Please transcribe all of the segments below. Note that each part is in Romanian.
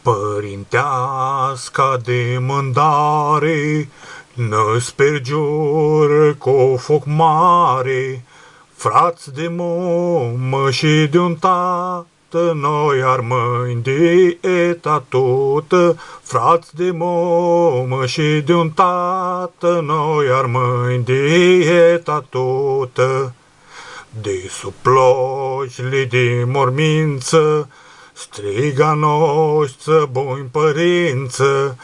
Părinteasca de mândare, năspergiură cu foc mare, frați de mamă și de un tată, noi armâni de eta totă. Frați de mamă și de un tată, noi armâni de eta totă. De sub plojile de mormință, striga noastră buni părință,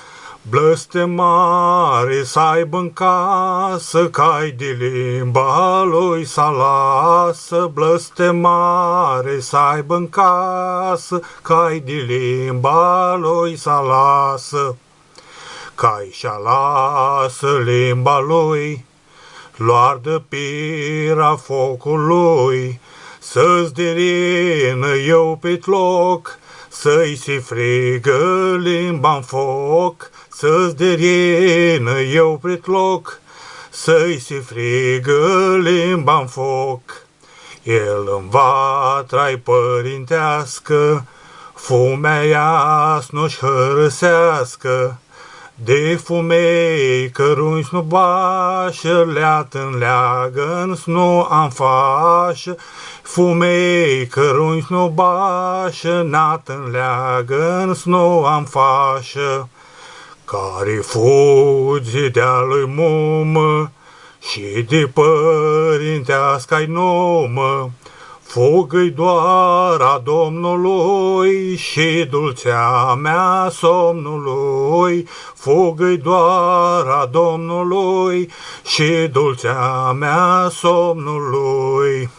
blăstemare să aibă în casă, cai de limba lui să lasă. Blăstemare să aibă în casă, cai de limba lui să lasă. Cai și-a lasă limba lui, luar de pira focului, să-ți derină eu pe loc, să-i se frigă limba-n foc. Să-ți derină eu pe loc, să-i se frigă limba-n foc. El în vatra-i părintească, fumea ea nu-și hărăsească. De fumei cărunci nu bașă, leat-n leagăn nu am fașă. Fumei cărunci nu bașă, neat-n leagăn nu am fașă. Care fugi de-a lui mumă și de părinteasca-i numă, fugă-i doar a Domnului și dulcea mea somnului. Fugă-i doar a Domnului și dulcea mea somnului.